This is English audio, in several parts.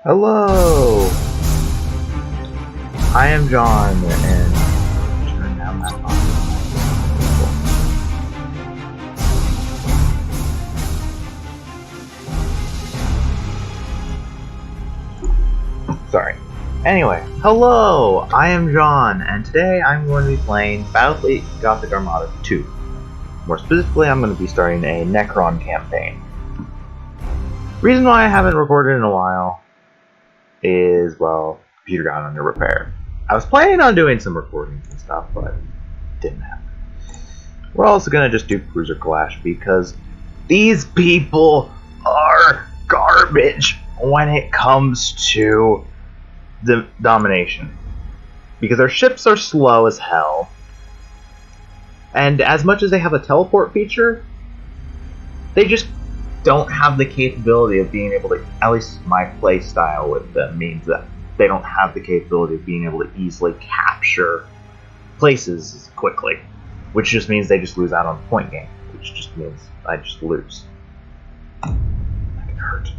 Hello! I am John, and turn down that volume. Sorry. Anyway, hello! I am John, and today I'm going to be playing Battlefleet Gothic Armada 2. More specifically, I'm going to be starting a Necron campaign. Reason why I haven't recorded in a while is, well, computer got under repair. I was planning on doing some recordings and stuff, but it didn't happen. We're also going to just do Cruiser Clash because these people are garbage when it comes to the domination. Because our ships are slow as hell. And as much as they have a teleport feature, they just don't have the capability of being able to, at least my play style with them means that they don't have the capability of being able to easily capture places quickly, which just means they just lose out on the point game, which just means I just lose. That can hurt.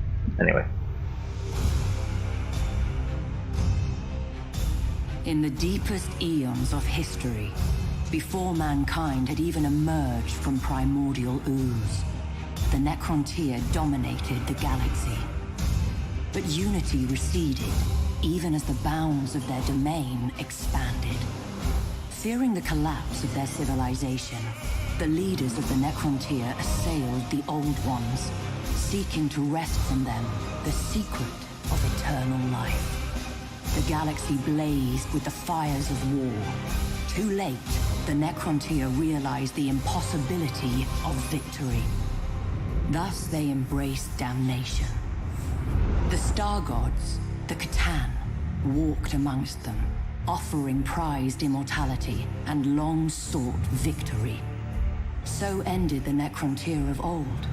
Anyway. In the deepest eons of history, before mankind had even emerged from primordial ooze, the Necrontyr dominated the galaxy. But unity receded, even as the bounds of their domain expanded. Fearing the collapse of their civilization, the leaders of the Necrontyr assailed the Old Ones, seeking to wrest from them the secret of eternal life. The galaxy blazed with the fires of war. Too late, the Necrontyr realized the impossibility of victory. Thus they embraced damnation. The Star Gods, the Catan, walked amongst them, offering prized immortality and long-sought victory. So ended the Necrontyr of old.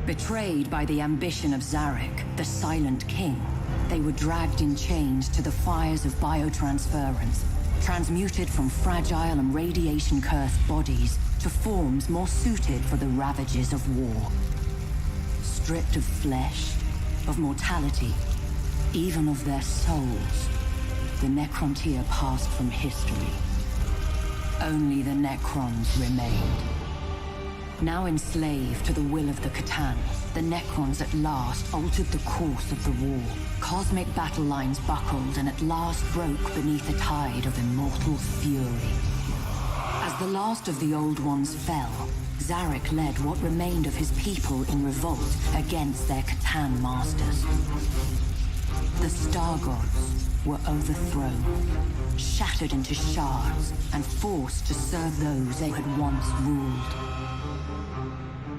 Betrayed by the ambition of Zarek, the Silent King, they were dragged in chains to the fires of biotransference, transmuted from fragile and radiation-cursed bodies to forms more suited for the ravages of war. Stripped of flesh, of mortality, even of their souls, the Necrontyr passed from history. Only the Necrons remained. Now enslaved to the will of the Catan, the Necrons at last altered the course of the war. Cosmic battle lines buckled and at last broke beneath the tide of immortal fury. As the last of the Old Ones fell, Zarek led what remained of his people in revolt against their Catan masters. The Star Gods were overthrown, shattered into shards, and forced to serve those they had once ruled.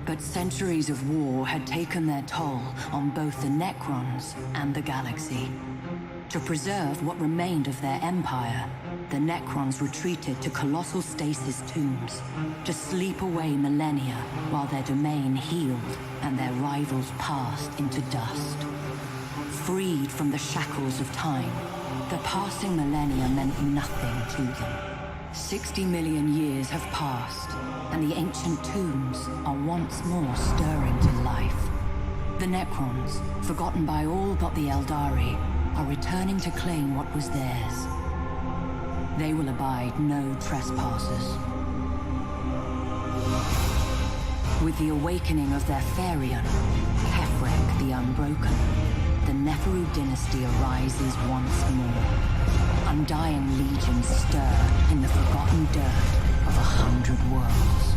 But centuries of war had taken their toll on both the Necrons and the galaxy. To preserve what remained of their empire, the Necrons retreated to colossal stasis tombs, to sleep away millennia while their domain healed and their rivals passed into dust. Freed from the shackles of time, the passing millennia meant nothing to them. 60 million years have passed, and the ancient tombs are once more stirring to life. The Necrons, forgotten by all but the Eldari, are returning to claim what was theirs. They will abide no trespassers. With the awakening of their Pharaoh, Kefrek the Unbroken, the Neferu dynasty arises once more. Undying legions stir in the forgotten dirt of 100 worlds.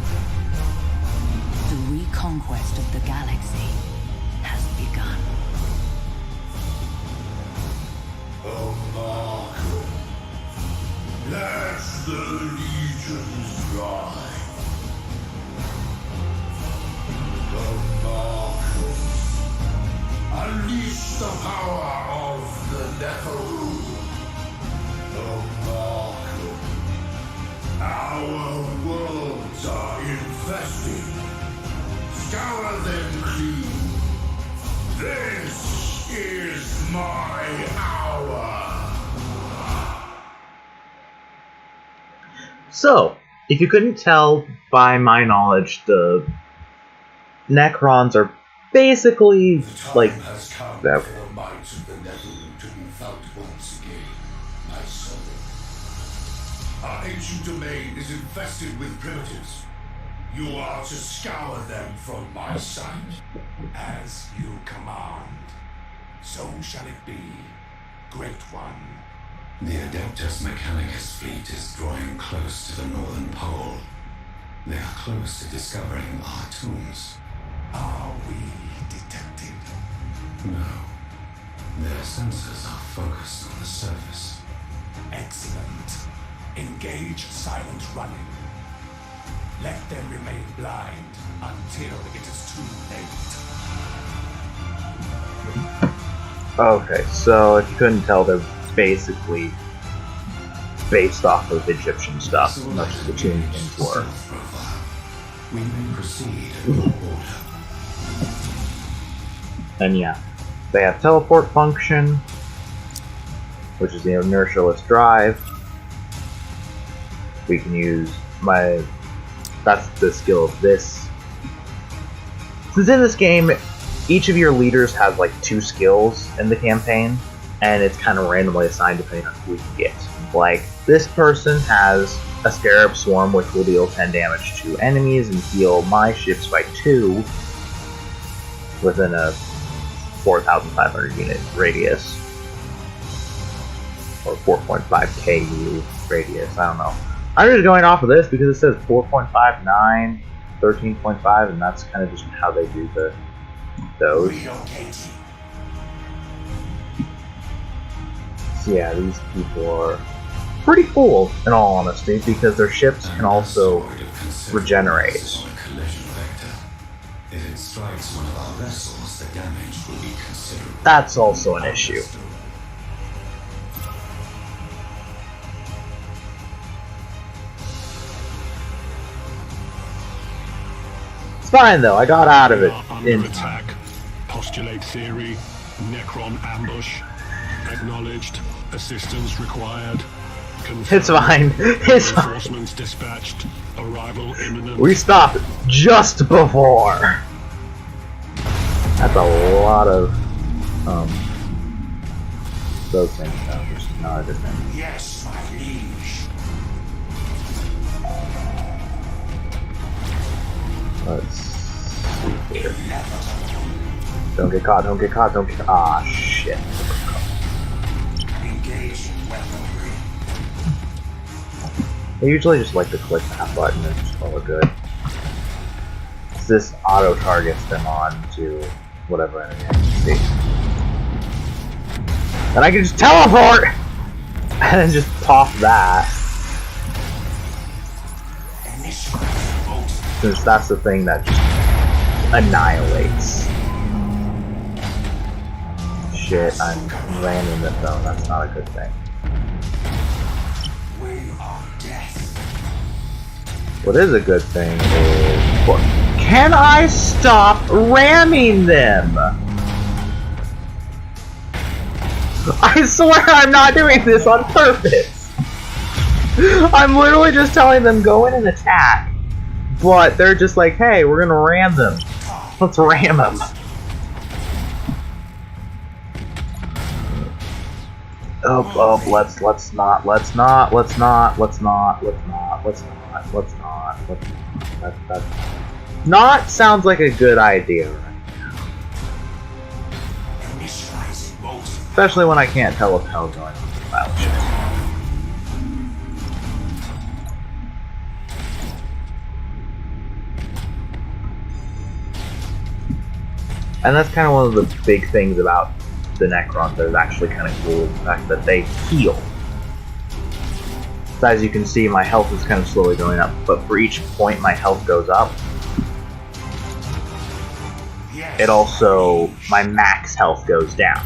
The reconquest of the galaxy has begun. Oh, Mark, let the legions rise. Oh, Mark, unleash the power of the Neferu. Oh, Mark, our worlds are infested. Scour them clean. This is my hour. So, if you couldn't tell by my knowledge, the Necrons are basically like The time has come that. for the might of the Neferu Our ancient domain is infested with primitives. You are to scour them from my sight. As you command, so shall it be, Great One. The Adeptus Mechanicus fleet is drawing close to the northern pole. They are close to discovering our tombs. Are we detected? No. Their sensors are focused on the surface. Excellent. Engage silent running. Let them remain blind until it is too late. Okay, so if you couldn't tell, they're basically based off of Egyptian stuff, much as the Tomb Kings were. We may proceed in your order. And yeah, they have teleport function, which is the inertialess drive. We can use that's the skill of this. Since in this game, each of your leaders has like 2 skills in the campaign, and it's kind of randomly assigned depending on who you get. Like, this person has a Scarab Swarm, which will deal 10 damage to enemies and heal my ships by 2 within a 4,500 unit radius. Or 4.5 KU radius, I don't know. I'm just going off of this because it says 4.59, 13.5, and that's kind of just how they do those. So yeah, these people are pretty cool, in all honesty, because their ships can also regenerate. If it strikes one of our vessels, the damage will be considerable. That's also an issue. It's fine though, I got out of it in attack. Postulate theory. Necron ambush. Acknowledged. Assistance required. It's fine. It's fine. Reinforcements dispatched. Arrival imminent. We stopped just before. That's a lot of those things. No, there's not a good thing. Yes, my liege. Let's see here. Don't get caught, don't get caught, don't get caught. Ah, shit. Engage weaponry. I usually just like to click that button and just call it good. This auto targets them on to whatever enemy I can see. And I can just teleport! And then just pop that. Since that's the thing that just annihilates. Shit, I'm ramming it though, that's not a good thing. What is a good thing is... What? Can I stop ramming them? I swear I'm not doing this on purpose! I'm literally just telling them go in and attack. But they're just like, hey, we're gonna ram them. Let's ram them. Oh, let's not. That not sounds like a good idea right now. Especially when I can't tell if hell's going on the battleship. And that's kind of one of the big things about the Necrons that is actually kind of cool, the fact that they heal. So as you can see, my health is kind of slowly going up, but for each point my health goes up, it also, my max health goes down.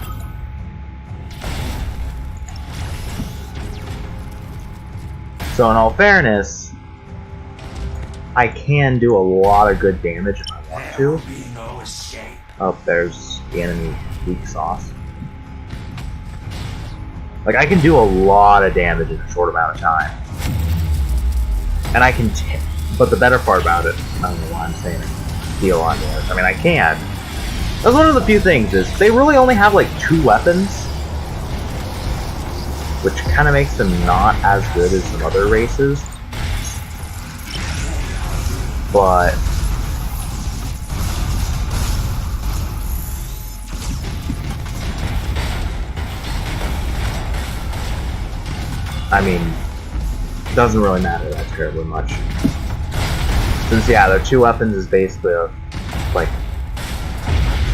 So in all fairness, I can do a lot of good damage if I want to. Oh, there's the enemy weak sauce. Like, I can do a lot of damage in a short amount of time. And I can but the better part about it, I don't know why I'm saying it, deal on damage. I mean, I can. That's one of the few things, is they really only have like 2 weapons. which kind of makes them not as good as some other races. But I mean, doesn't really matter that terribly much. Since, yeah, their two weapons is basically like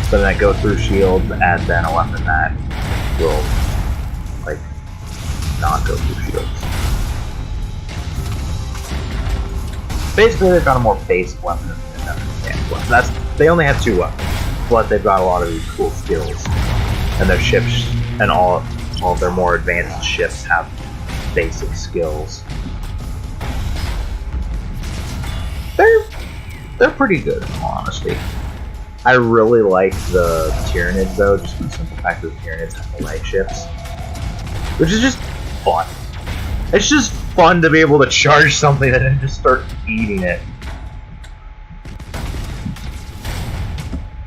something that goes through shields and then a weapon that will, like, not go through shields. Basically, they've got a more basic weapon than an advanced weapon. They only have two weapons, but they've got a lot of these cool skills. And their ships and all of their more advanced ships have basic skills. They're pretty good, in all honesty. I really like the Tyranids, though, just for the simple fact that the Tyranids have the light ships, which is just fun. It's just fun to be able to charge something and then just start eating it.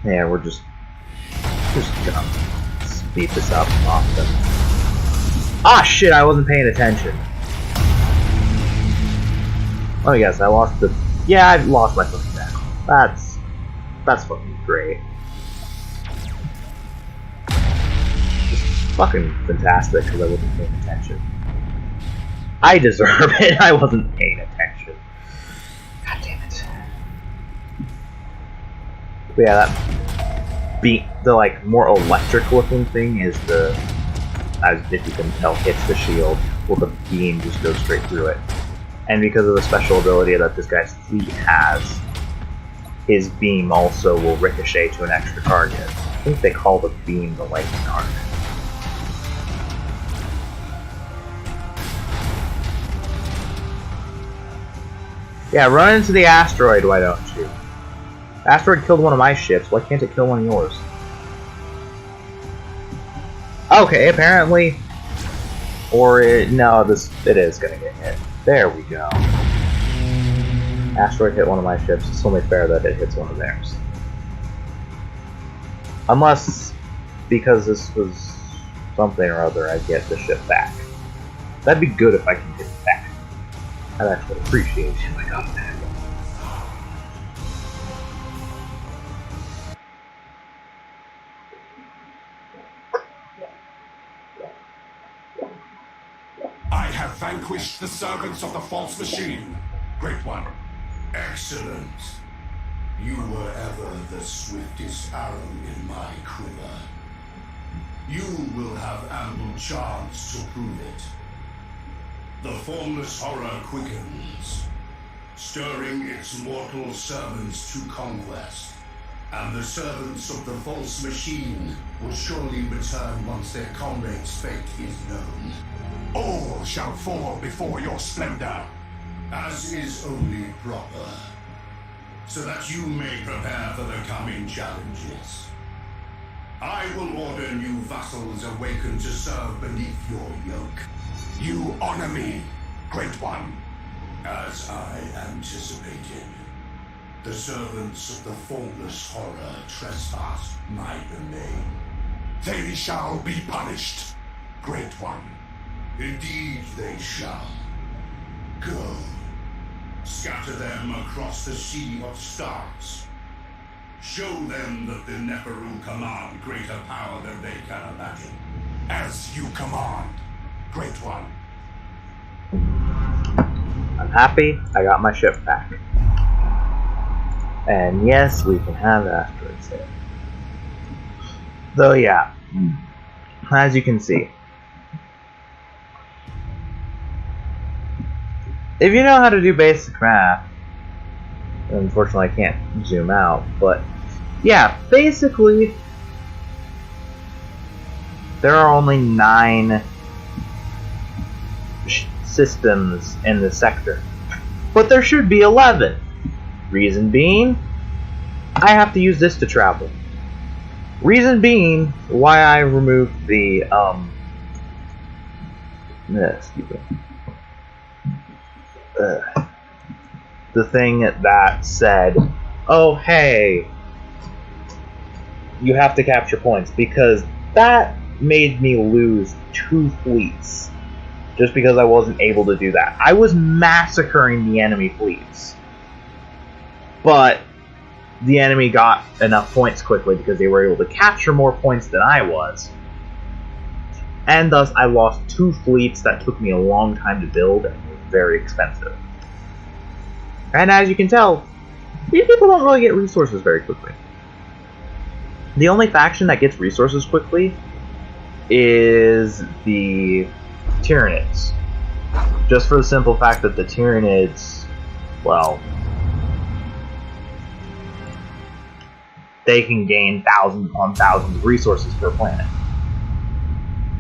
Yeah, we're just gonna speed this up often. Ah, shit! I wasn't paying attention. Oh yes, I lost the. Yeah, I lost my fucking back. That's fucking great. Just fucking fantastic because I wasn't paying attention. I deserve it. I wasn't paying attention. God damn it. But yeah, the like more electric looking thing is the, as if you can tell, hits the shield. Well, the beam just goes straight through it. And because of the special ability that this guy's fleet has, his beam also will ricochet to an extra target. I think they call the beam the lightning arc. Yeah, run into the asteroid, why don't you? The asteroid killed one of my ships, why can't it kill one of yours? Okay, apparently. Or no, it is gonna get hit. There we go. Asteroid hit one of my ships, it's only fair that it hits one of theirs. Unless, because this was something or other, I get the ship back. That'd be good if I can get it back. I'd actually appreciate it if I got it back. I have vanquished the servants of the false machine, Great One. Excellent. You were ever the swiftest arrow in my quiver. You will have ample chance to prove it. The formless horror quickens, stirring its mortal servants to conquest. And the servants of the false machine will surely return once their comrade's fate is known. All shall fall before your splendor. As is only proper, so that you may prepare for the coming challenges. I will order new vassals awaken to serve beneath your yoke. You honor me, Great One. As I anticipated, the servants of the formless horror trespass my domain. They shall be punished, Great One. Indeed they shall. Go. Scatter them across the sea of stars. Show them that the Neferu command greater power than they can imagine. As you command, Great One. I'm happy I got my ship back. And yes, we can have asteroids here. Though yeah, as you can see, if you know how to do basic math, unfortunately I can't zoom out, but yeah, basically there are only 9 systems in the sector, but there should be 11. Reason being, I have to use this to travel. Reason being why I removed the excuse me. The thing that said, oh hey, you have to capture points, because that made me lose 2 fleets just because I wasn't able to do that. I was massacring the enemy fleets, but the enemy got enough points quickly because they were able to capture more points than I was, and thus I lost 2 fleets that took me a long time to build and were very expensive. And as you can tell, these people don't really get resources very quickly. The only faction that gets resources quickly is the Tyranids. Just for the simple fact that the Tyranids, well, they can gain thousands upon thousands of resources per planet.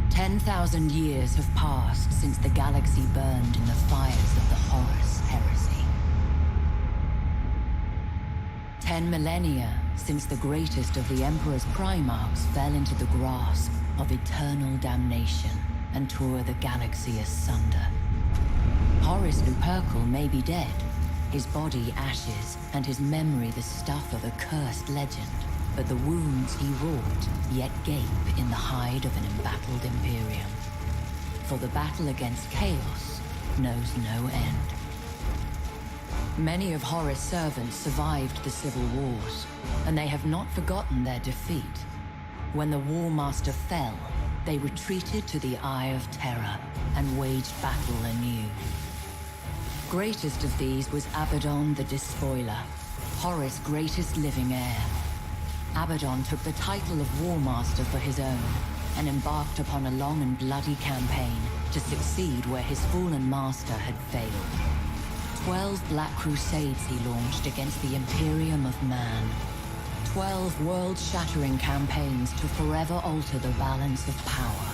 10,000 years have passed since the galaxy burned in the fires of the Horus heresy. 10 millennia since the greatest of the Emperor's Primarchs fell into the grasp of eternal damnation and tore the galaxy asunder. Horus Lupercal may be dead, his body ashes, and his memory the stuff of a cursed legend, but the wounds he wrought yet gape in the hide of an embattled Imperium. For the battle against Chaos knows no end. Many of Horus' servants survived the civil wars, and they have not forgotten their defeat. When the War Master fell, they retreated to the Eye of Terror and waged battle anew. Greatest of these was Abaddon the Despoiler, Horus' greatest living heir. Abaddon took the title of War Master for his own, and embarked upon a long and bloody campaign to succeed where his fallen master had failed. 12 Black Crusades he launched against the Imperium of Man. 12 world-shattering campaigns to forever alter the balance of power.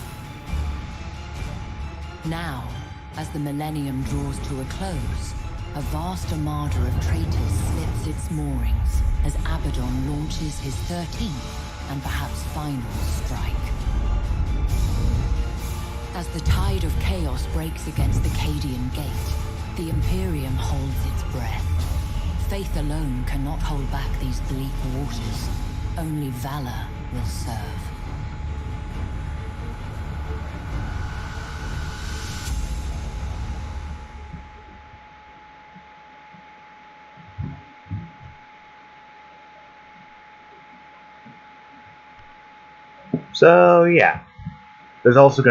Now, as the millennium draws to a close, a vast armada of traitors slips its moorings as Abaddon launches his 13th and perhaps final strike. As the tide of chaos breaks against the Cadian Gate, the Imperium holds its breath. Faith alone cannot hold back these bleak waters. Only valor will serve. So yeah, there's also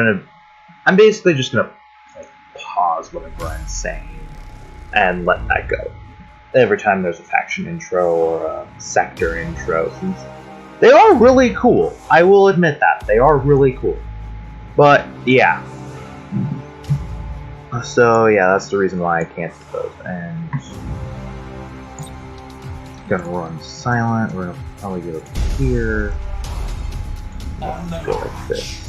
I'm basically just gonna pause whatever I'm saying and let that go every time there's a faction intro or a sector intro, since they are really cool. I will admit that they are really cool. But yeah, so yeah, that's the reason why I canceled those. And gonna run silent. We're gonna probably go here. Go like this.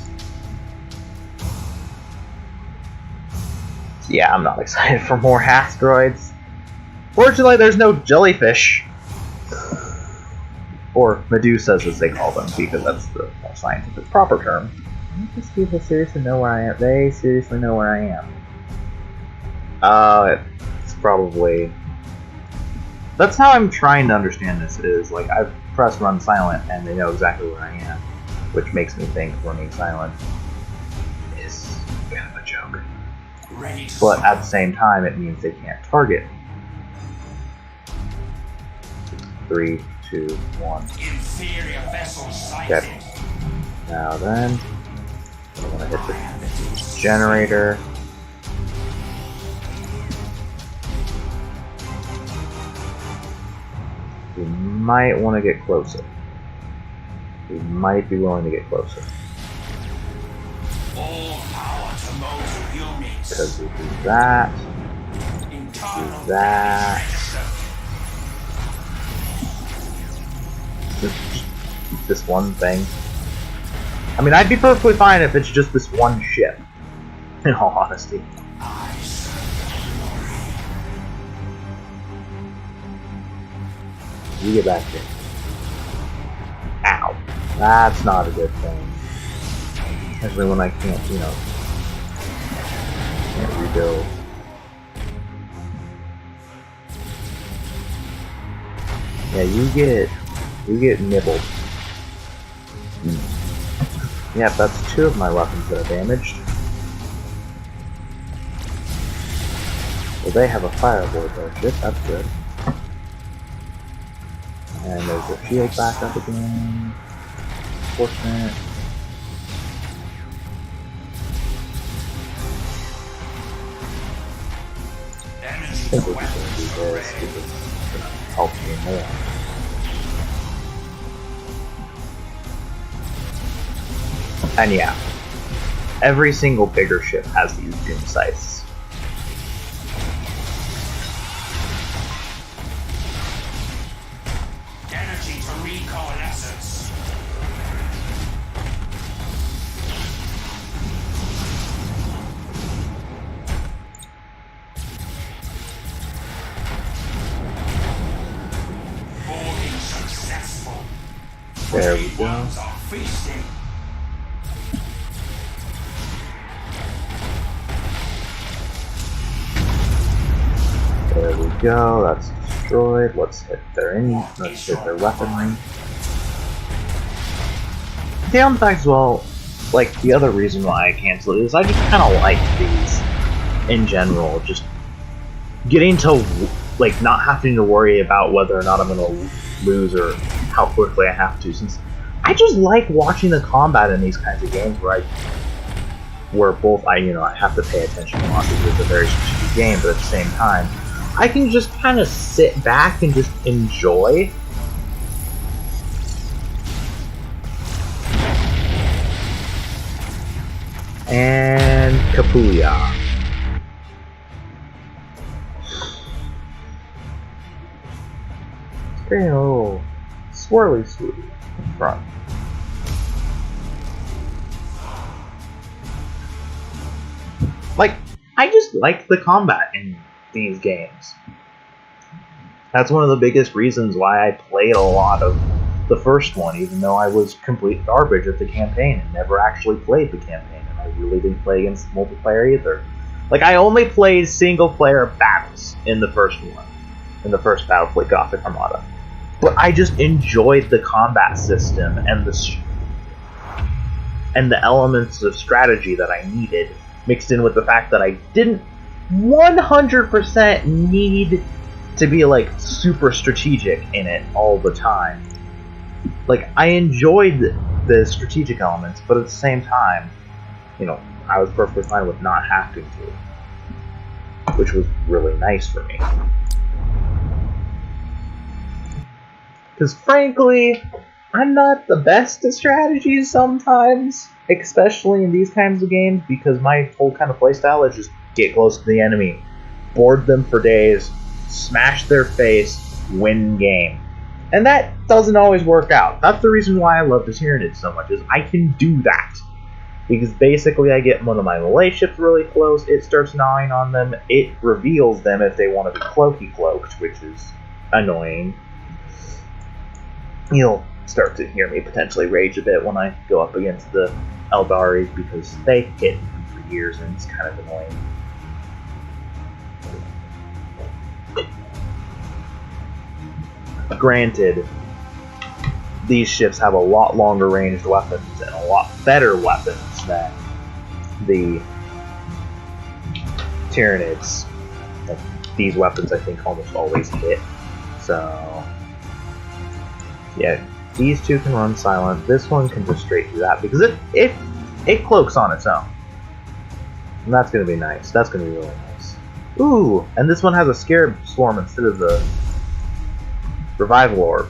Yeah, I'm not excited for more asteroids. Fortunately, there's no jellyfish. Or Medusas, as they call them, because that's the more scientific proper term. These people seriously know where I am. They seriously know where I am. It's probably... That's how I'm trying to understand this, is, like, I've pressed run silent, and they know exactly where I am. Which makes me think running silent is kind of a joke. But at the same time, it means they can't target. 3, 2, 1. Okay. Now then, I'm gonna hit the generator. We might want to get closer. We might be willing to get closer. Because we do that. Do that. Just this one thing. I mean, I'd be perfectly fine if it's just this one ship. In all honesty. You get back here. Ow. That's not a good thing. Especially when I can't, can't rebuild. Yeah, you get nibbled. Yep, that's 2 of my weapons that are damaged. So they have a fireboard though. Shit, that's good. And there's a shield back up again. Fortunate. I think we're just gonna do this because it's gonna help me more. And yeah, every single bigger ship has these doom scythes. Energy to recoalescence. Boarding successful. There we go. Worlds are feasting. There we go, that's destroyed. Let's hit their weaponry. Downside as well, like the other reason why I canceled it is I just kinda like these in general. Just getting to like not having to worry about whether or not I'm gonna lose or how quickly I have to, since I just like watching the combat in these kinds of games where both I have to pay attention a lot because it's a very strategic game, but at the same time I can just kind of sit back and just enjoy. And Kapuya. It's getting a little swirly sweet in front. Like, I just like the combat in these games. That's one of the biggest reasons why I played a lot of the first one, even though I was complete garbage at the campaign and never actually played the campaign, and I really didn't play against multiplayer either. Like, I only played single-player battles in the first one, in the first Battlefleet Gothic Armada. But I just enjoyed the combat system and the elements of strategy that I needed, mixed in with the fact that I didn't 100% need to be like super strategic in it all the time. Like, I enjoyed the strategic elements, but at the same time, I was perfectly fine with not having to, which was really nice for me. Because frankly, I'm not the best at strategies sometimes, especially in these kinds of games, because my whole kind of playstyle is just get close to the enemy, board them for days, smash their face, win game. And that doesn't always work out. That's the reason why I love the Tyranids so much, is I can do that. Because basically I get one of my melee ships really close, it starts gnawing on them, it reveals them if they want to be cloaked, which is annoying. You'll start to hear me potentially rage a bit when I go up against the Eldari, because they hit me for years and it's kind of annoying. Granted, these ships have a lot longer ranged weapons and a lot better weapons than the Tyranids. These weapons, I think, almost always hit. So, yeah, these two can run silent. This one can just straight do that because it cloaks on its own. And that's going to be nice. That's going to be really nice. Ooh, and this one has a Scarab Swarm instead of the Revival Orb.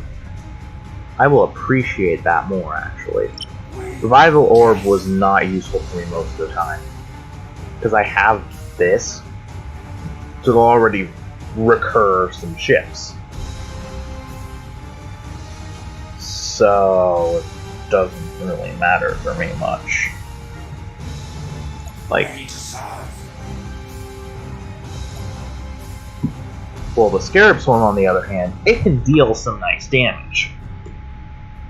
I will appreciate that more, actually. Revival Orb was not useful for me most of the time, because I have this, so they'll already recur some ships. So it doesn't really matter for me much. Like, well, the Scarab Swarm, on the other hand, it can deal some nice damage.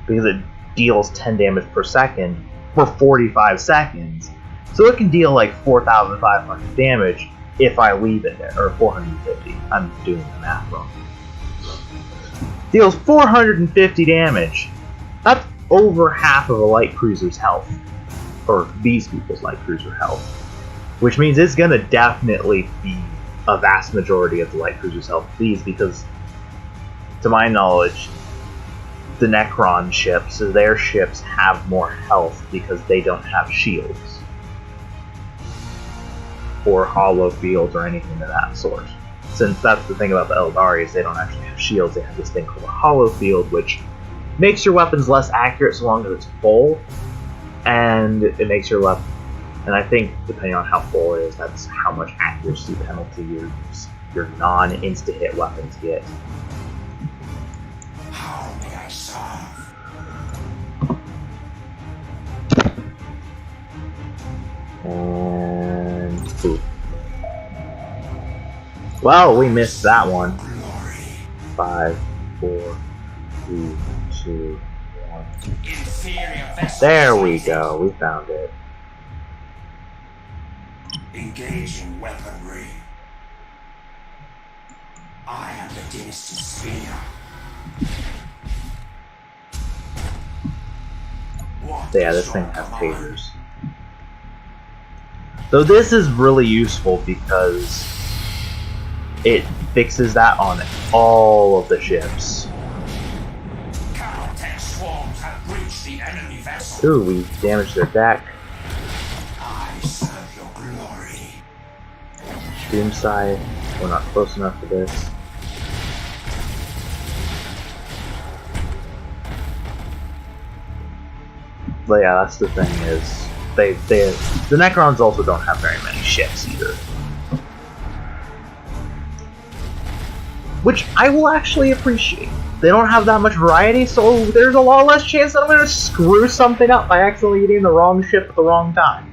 Because it deals 10 damage per second for 45 seconds. So it can deal like 4,500 damage if I leave it there, or 450. I'm doing the math wrong. Deals 450 damage. That's over half of a light cruiser's health. Or these people's light cruiser health. Which means it's gonna definitely be a vast majority of the light cruiser's health these, because to my knowledge, the Necron ships, their ships have more health because they don't have shields or hollow fields or anything of that sort. Since that's the thing about the Eldari, is they don't actually have shields, they have this thing called a hollow field, which makes your weapons less accurate so long as it's full, and it makes your weapon, and I think depending on how full it is, that's how much accuracy penalty your non-insta-hit weapons get. How may I serve? And poof. Well, we missed that one. 5, 4, 3, 2, 1. There we go. We found it. Engaging weaponry. I am the Dynasty Spear. Yeah, this thing has tasers. So this is really useful because it fixes that on all of the ships. Counter-tech swarms have breached the enemy vessel. Ooh, we damaged their deck. I serve your glory. Doomside, we're not close enough for this. But yeah, that's the thing is, the Necrons also don't have very many ships either. Which I will actually appreciate. They don't have that much variety, so there's a lot less chance that I'm going to screw something up by accidentally getting the wrong ship at the wrong time.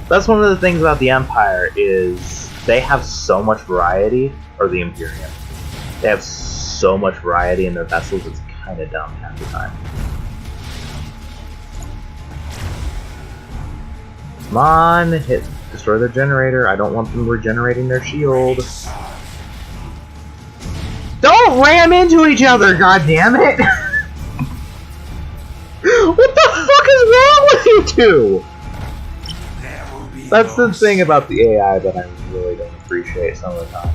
That's one of the things about the Empire, is they have so much variety, or the Imperium. They have so much variety in their vessels, it's kind of dumb half the time. Come on, destroy their generator. I don't want them regenerating their shield. Don't ram into each other, goddammit! What the fuck is wrong with you two? That's the thing about the AI that I really don't appreciate some of the time.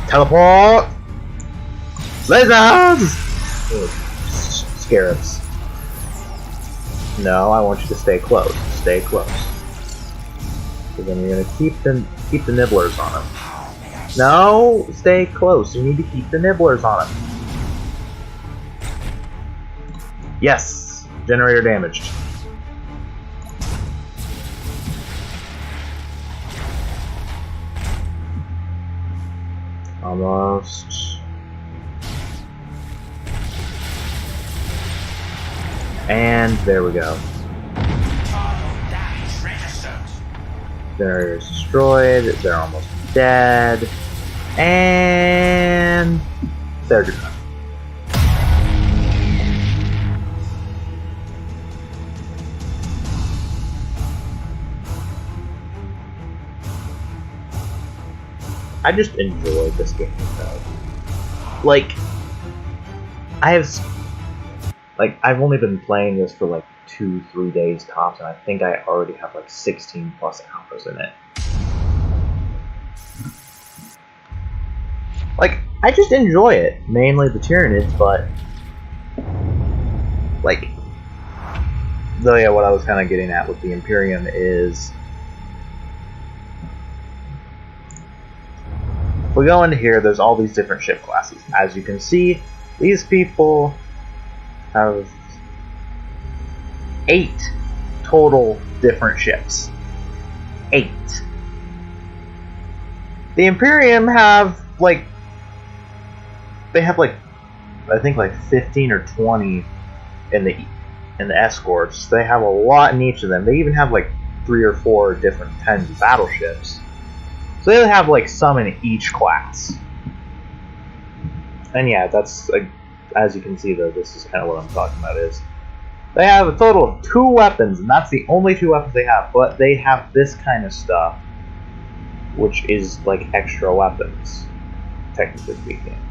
Teleport! Lasers! Ugh, scarabs. No, I want you to stay close. Stay close. Because then you're gonna keep the nibblers on them. No, stay close. You need to keep the nibblers on them. Yes, generator damaged. Almost. And there we go. Generator's destroyed. They're almost dead. And they're done. I just enjoy this game though. Like, I've only been playing this for like 2-3 days tops, and I think I already have like 16 plus hours in it. Like, I just enjoy it, mainly the Tyranids, but like, though yeah, what I was kind of getting at with the Imperium is, if we go into here, there's all these different ship classes. As you can see, these people have 8 total different ships. 8. The Imperium have like, they have like, I think like 15 or 20 in the escorts. They have a lot in each of them. They even have like 3 or 4 different kinds of battleships. So they have like some in each class. And yeah, that's as you can see though, this is kind of what I'm talking about, is they have a total of 2 weapons, and that's the only 2 weapons they have, but they have this kind of stuff, which is like extra weapons, technically speaking.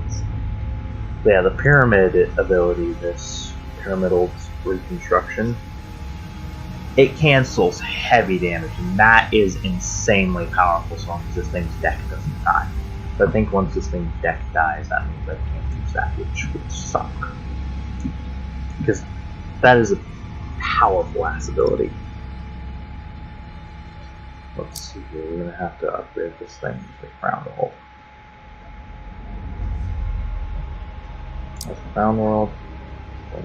planets. But yeah, the pyramid ability, this pyramidal reconstruction, it cancels heavy damage, and that is insanely powerful as long as this thing's deck doesn't die. But I think once this thing's deck dies, that means I can't use that, which would suck. Because that is a powerful ass ability. Let's see here, we're going to have to upgrade this thing to the Crown World. That's the Crown World,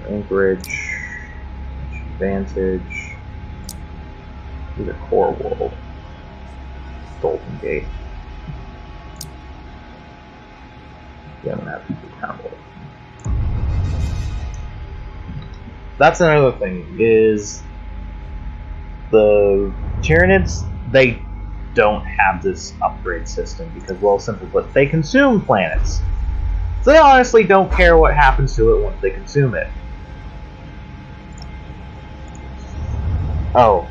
Anchorage, Advantage, do the Core World, Golden Gate. Yeah, I'm going to have to do the Crown World. That's another thing, is the Tyranids, they don't have this upgrade system because, well, simply put, they consume planets. So they honestly don't care what happens to it once they consume it. Oh,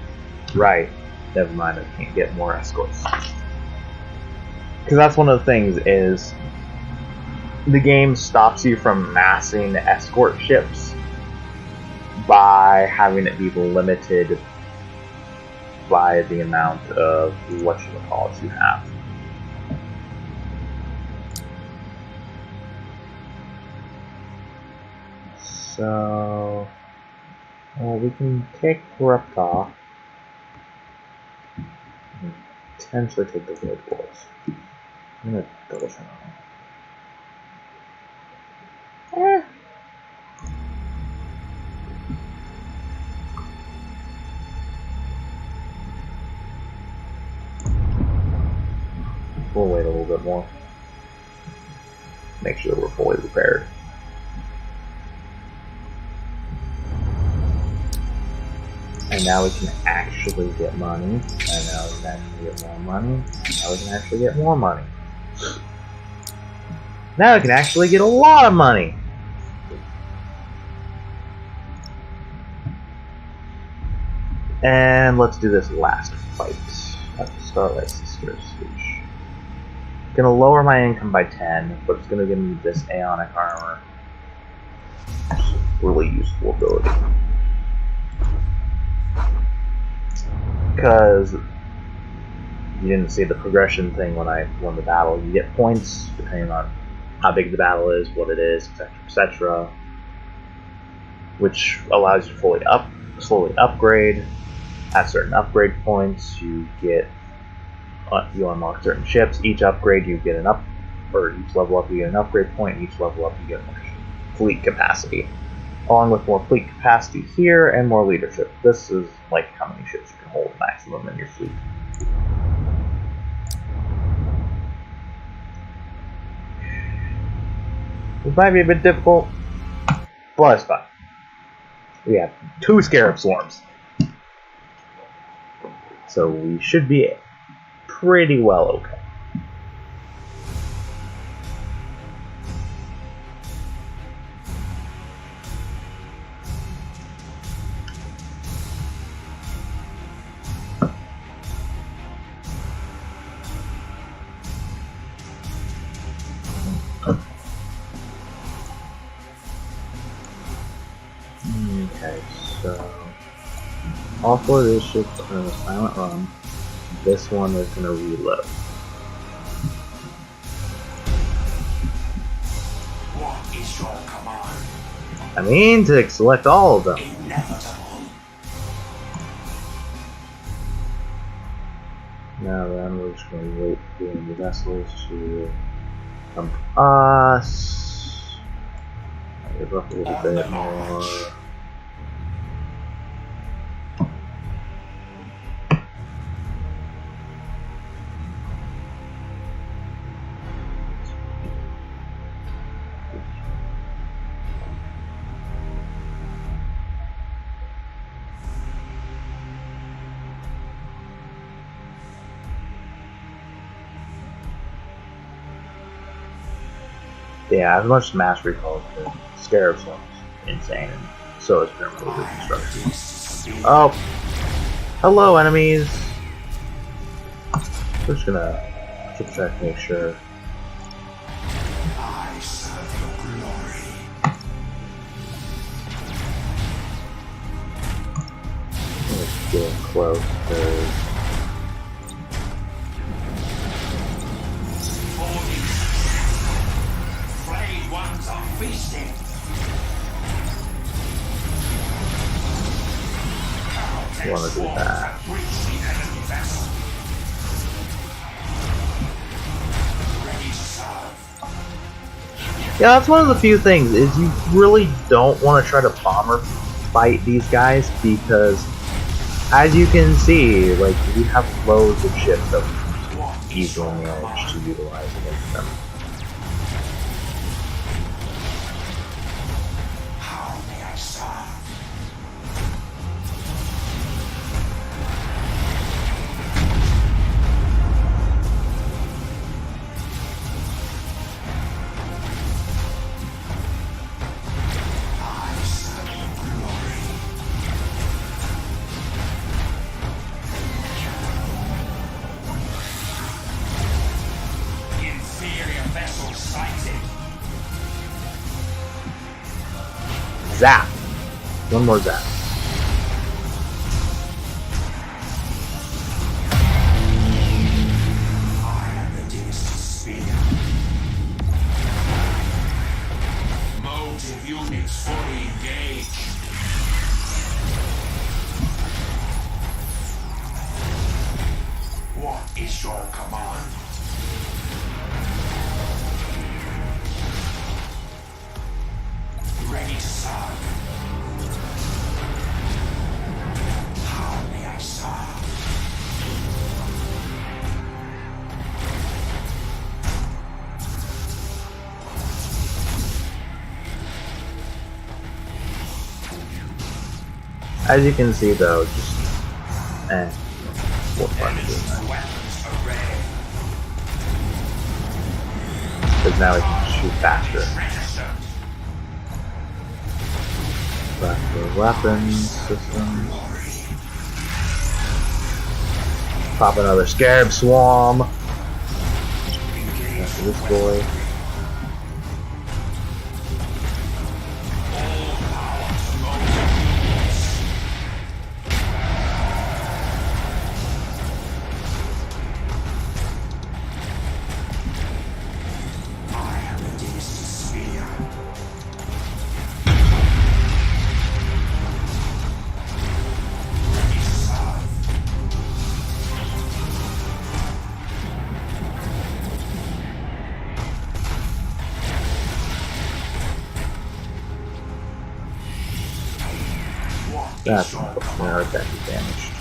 right. Never mind, I can't get more escorts. Because that's one of the things, is the game stops you from massing escort ships by having it be limited by the amount of whatchamacallits you have. So, well, we can take Corrupt off. Potentially take the Void Wars. I'm gonna double check on that. We'll wait a little bit more. Make sure that we're fully prepared. And now we can actually get money. And now we can actually get more money. And now we can actually get more money. Now we can actually get a lot of money! And let's do this last fight at the Starlight Sisters. Gonna lower my income by 10, but it's gonna give me this Aeonic armor. Really useful ability. Because you didn't see the progression thing when I won the battle. You get points depending on how big the battle is, what it is, etc., etc., which allows you to slowly upgrade. At certain upgrade points, you unlock certain ships. Each upgrade, you get each level up, you get an upgrade point. Each level up, you get more fleet capacity, along with more fleet capacity here and more leadership. This is like how many ships you can hold maximum in your fleet. This might be a bit difficult, but it's fine. We have 2 Scarab Swarms, so we should be pretty well okay. Okay, so all 4 of these ships are in a silent run. This one is going to reload. What is your command? I mean to select all of them. Inevitable. Now then, we're just going to wait for the vessels to come to us. Give up a little bit more. Yeah, as much Mass Recall as the Scarab Swarm is insane, and so is Pyramidal Reconstruction. Oh! Hello, enemies! We're just gonna keep trying to make sure. I serve getting close because Flayed ones are feasting. I want to do that. Breach the enemy vessel. Ready to serve. Yeah, that's one of the few things, is you really don't want to try to bomber fight these guys, because as you can see, like, we have loads of ships that we easily manage to utilize against them. How may I serve? Zap! One more zap. I am the dynasty spear. Motive units fully engaged. What is your command? Ready to serve. How may I serve? As you can see, though, just what fun doing that. Weapons array. Because now we can shoot faster. Registered. Faster weapons system. Pop another scarab swarm. After this boy. That's unfortunately our deck is damaged.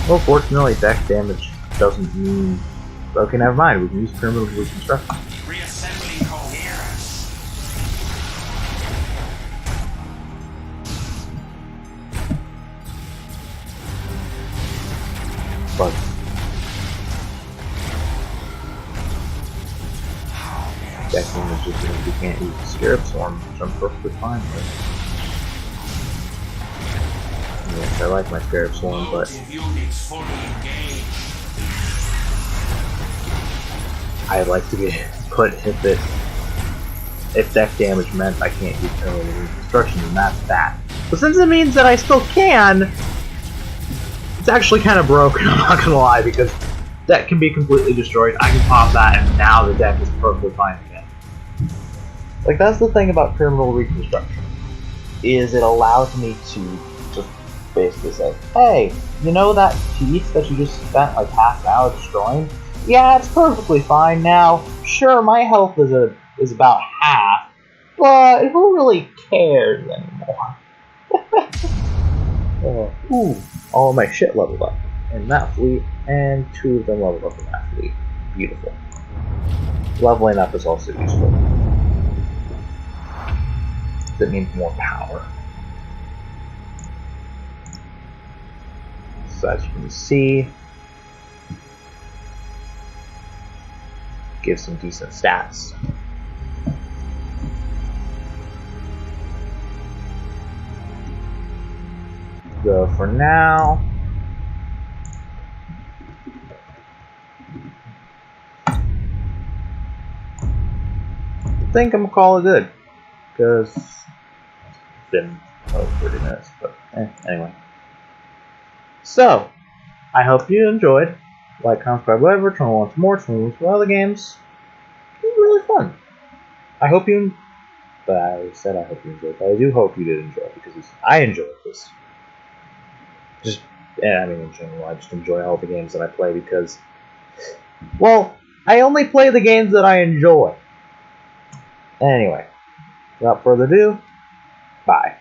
Well, fortunately, deck damage doesn't mean. Okay, never mind. We can use primitive reconstruction. Reassembling coherence. But deck damage is if you can't use the scarab swarm, which I'm perfectly fine with. Yes, I like my scarab swarm, but Units fully engaged. I like to get put if deck damage meant I can't use primitive reconstruction, then that's that. But since it means that I still can, it's actually kind of broken, I'm not gonna lie, because deck can be completely destroyed, I can pop that, and now the deck is perfectly fine again. Like, that's the thing about criminal reconstruction, is it allows me to just basically say, hey, you know that piece that you just spent like half an hour destroying? Yeah, it's perfectly fine now. Sure, my health is about half, but who really cares anymore? Ooh, all of my shit leveled up in that fleet, and 2 of them leveled up in that fleet. Beautiful. Leveling up is also useful. That means more power. So as you can see, gives some decent stats. So for now, I think I'm gonna call it good, because it's been 30 minutes, but anyway. So, I hope you enjoyed. Like, comment, subscribe, whatever. Turn on to more. Turn on to other games. It was really fun. I hope you. But I said I hope you enjoyed. But I do hope you did enjoy it because I enjoyed this. In general, I just enjoy all the games that I play because, well, I only play the games that I enjoy. Anyway, without further ado, bye.